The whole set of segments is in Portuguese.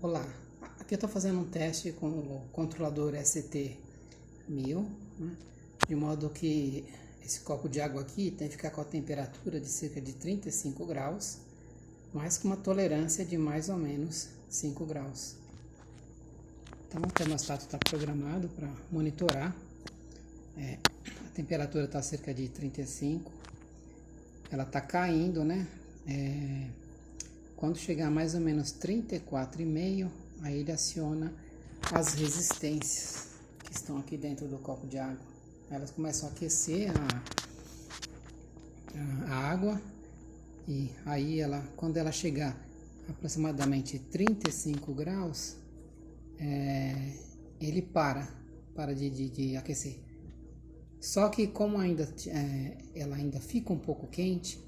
Olá, aqui eu estou fazendo um teste com o controlador ST1000, né? De modo que esse copo de água aqui tem que ficar com a temperatura de cerca de 35 graus, mas com uma tolerância de mais ou menos 5 graus. Então o termostato está programado para monitorar, a temperatura está cerca de 35, ela está caindo, né? Quando chegar a mais ou menos 34,5, aí ele aciona as resistências que estão aqui dentro do copo de água. Elas começam a aquecer a água e aí quando ela chegar aproximadamente 35 graus, ele para de aquecer. Só que como ela ainda fica um pouco quente,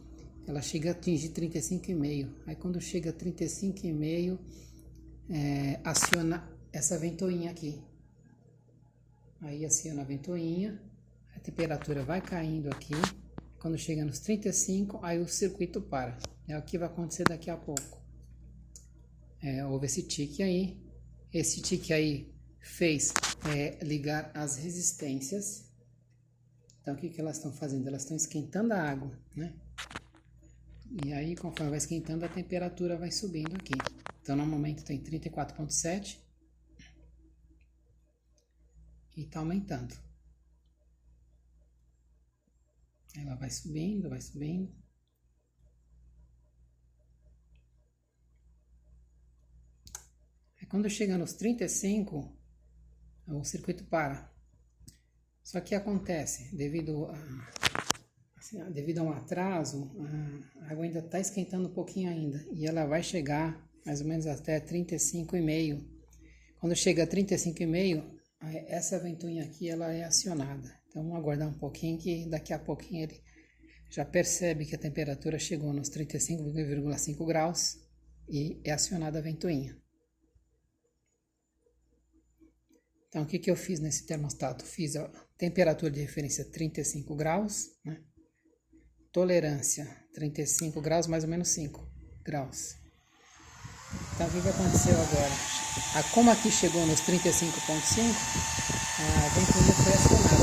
ela chega a atingir 35,5. Aí quando chega a 35,5, aciona essa ventoinha aqui. Aí aciona a ventoinha, a temperatura vai caindo aqui. Quando chega nos 35, aí o circuito para. É o que vai acontecer daqui a pouco. Houve esse tique aí. Esse tique aí fez ligar as resistências. Então o que elas estão fazendo? Elas estão esquentando a água, né? E aí, conforme vai esquentando, a temperatura vai subindo aqui. Então, no momento tem 34,7 e está aumentando. Ela vai subindo, vai subindo. Aí, quando chega nos 35, o circuito para. Só que acontece, devido a um atraso, a água ainda está esquentando um pouquinho ainda. E ela vai chegar mais ou menos até 35,5. Quando chega a 35,5, essa ventoinha aqui ela é acionada. Então vamos aguardar um pouquinho que daqui a pouquinho ele já percebe que a temperatura chegou nos 35,5 graus e é acionada a ventoinha. Então o que eu fiz nesse termostato? Fiz a temperatura de referência 35 graus, né? Tolerância 35 graus, mais ou menos 5 graus. Então o que aconteceu agora? Como aqui chegou nos 35,5, a ventoinha foi acionada.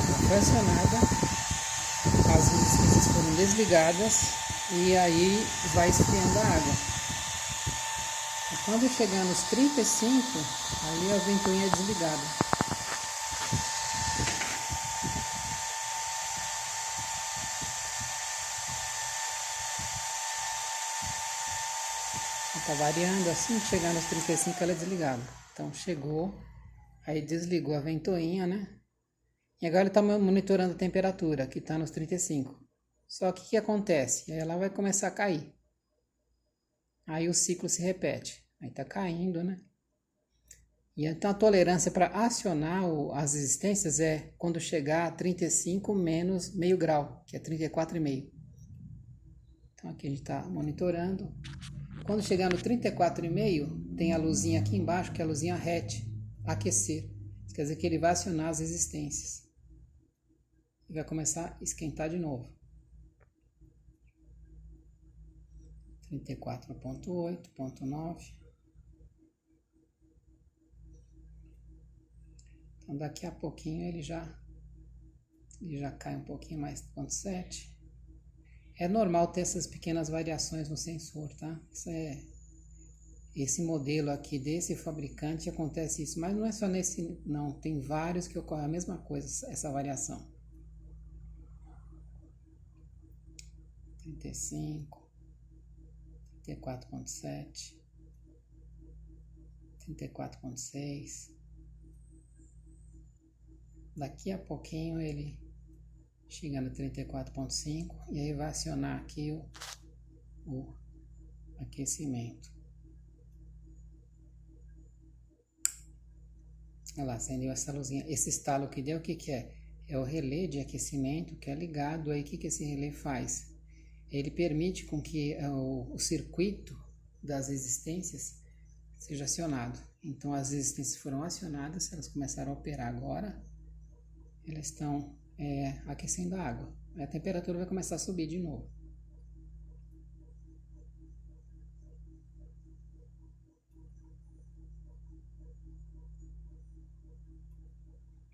Ela foi acionada, as resistências foram desligadas e aí vai esfriando a água. Quando chegar nos 35, aí a ventoinha é desligada. Está variando, assim que chegar nos 35 ela é desligada. Então chegou, aí desligou a ventoinha, né? E agora ele está monitorando a temperatura, que está nos 35. Só que o que acontece? Aí ela vai começar a cair. Aí o ciclo se repete. Aí está caindo, né? E então a tolerância para acionar as resistências é quando chegar a 35 menos meio grau, que é 34,5. Então aqui a gente está monitorando. Quando chegar no 34,5, tem a luzinha aqui embaixo, que é a luzinha RET, aquecer. Isso quer dizer que ele vai acionar as resistências. E vai começar a esquentar de novo. 34,8, 9. Então daqui a pouquinho ele já cai um pouquinho mais, 0,7. É normal ter essas pequenas variações no sensor, tá? Esse modelo aqui desse fabricante acontece isso, mas não é só nesse, não. Tem vários que ocorre a mesma coisa, essa variação. 35, 34,7, 34,6. Daqui a pouquinho ele chega no 34,5 e aí vai acionar aqui o aquecimento. Olha lá, acendeu essa luzinha. Esse estalo que deu, o que é? É o relé de aquecimento que é ligado. Aí o que esse relé faz? Ele permite com que o circuito das resistências seja acionado. Então as resistências foram acionadas, elas começaram a operar agora. Elas estão aquecendo a água. a temperatura vai começar a subir de novo.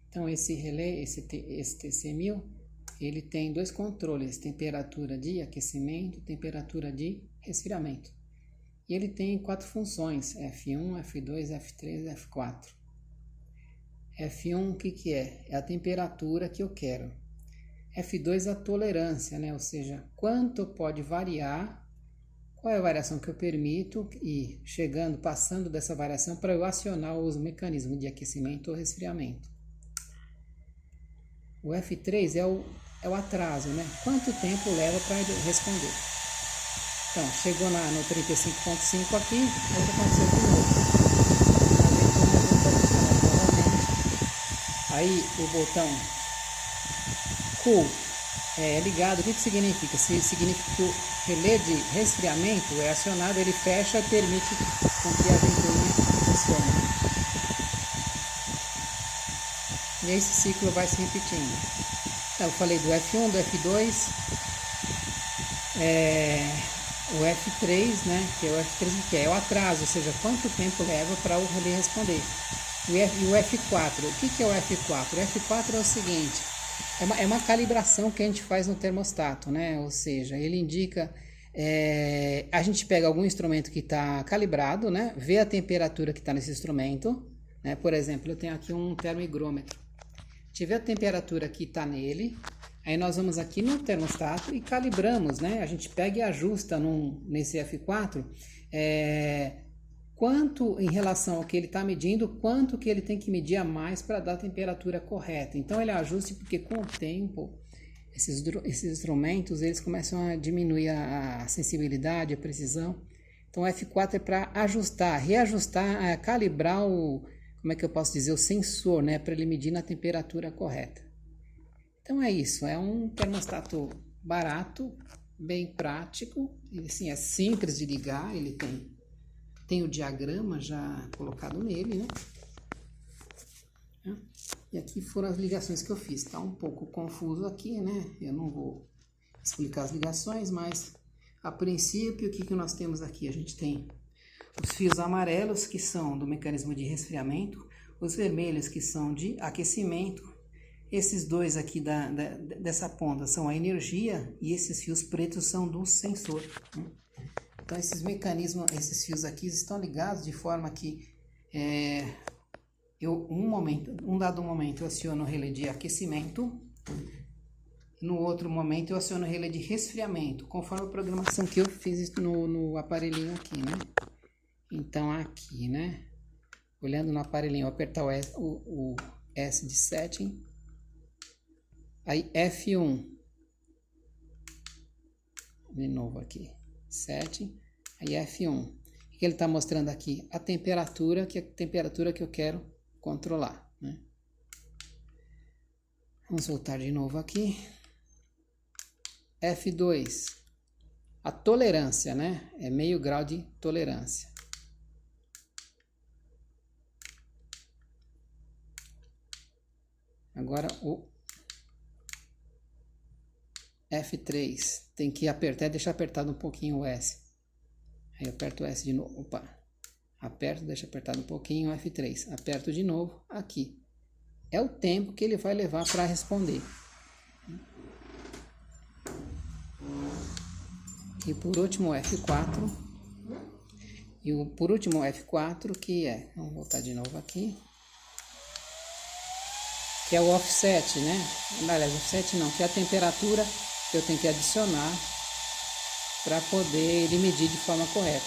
Então esse relé, esse TC1000, ele tem dois controles, temperatura de aquecimento, temperatura de resfriamento. E ele tem 4 funções, F1, F2, F3 e F4. F1 o que é? É a temperatura que eu quero. F2 é a tolerância, né? Ou seja, quanto pode variar, qual é a variação que eu permito e passando dessa variação para eu acionar os mecanismos de aquecimento ou resfriamento. O F3 é o atraso, né? Quanto tempo leva para ele responder? Então, chegou no 35.5 aqui, o que aconteceu de novo? Aí o botão Cool é ligado. O que significa? Significa que o relé de resfriamento é acionado, ele fecha e permite com que a ventoinha funcione. E esse ciclo vai se repetindo. Então, eu falei do F1, do F2, o F3, né, que é o F3, que é o atraso, ou seja, quanto tempo leva para o relé responder. E o F4, o que é o F4? O F4 é o seguinte, é uma calibração que a gente faz no termostato, né, ou seja, ele indica, a gente pega algum instrumento que está calibrado, né, vê a temperatura que está nesse instrumento, né, por exemplo, eu tenho aqui um termohigrômetro, tiver a temperatura que está nele, aí nós vamos aqui no termostato e calibramos, né? A gente pega e ajusta nesse F4, quanto em relação ao que ele está medindo, quanto que ele tem que medir a mais para dar a temperatura correta. Então ele ajusta porque com o tempo, esses instrumentos, eles começam a diminuir a sensibilidade, a precisão. Então o F4 é para ajustar, reajustar, calibrar como é que eu posso dizer, o sensor, né? Para ele medir na temperatura correta. Então é isso, é um termostato barato, bem prático, ele assim, é simples de ligar, ele tem o diagrama já colocado nele, né? E aqui foram as ligações que eu fiz, tá um pouco confuso aqui, né? Eu não vou explicar as ligações, mas a princípio o que nós temos aqui? A gente tem os fios amarelos que são do mecanismo de resfriamento, os vermelhos que são de aquecimento. Esses dois aqui dessa ponta são a energia e esses fios pretos são do sensor. Então esses mecanismos, esses fios aqui estão ligados de forma que um dado momento eu aciono o relé de aquecimento, no outro momento eu aciono o relé de resfriamento, conforme a programação que eu fiz no aparelhinho aqui, né? Então aqui, né? Olhando no aparelhinho, eu apertar o S de setting. Aí F1, de novo aqui, setting, aí F1, o que ele está mostrando aqui? A temperatura, que é a temperatura que eu quero controlar, né? Vamos voltar de novo aqui, F2, a tolerância, né? É meio grau de tolerância. Agora o F3, tem que apertar, deixar apertado um pouquinho o S. Aí eu aperto o S de novo, opa. Aperto, deixa apertado um pouquinho o F3. Aperto de novo, aqui. É o tempo que ele vai levar para responder. E por último o F4. E por último o F4, que vamos voltar de novo aqui. Que é o offset, né? Aliás, offset não, que é a temperatura que eu tenho que adicionar para poder ele medir de forma correta.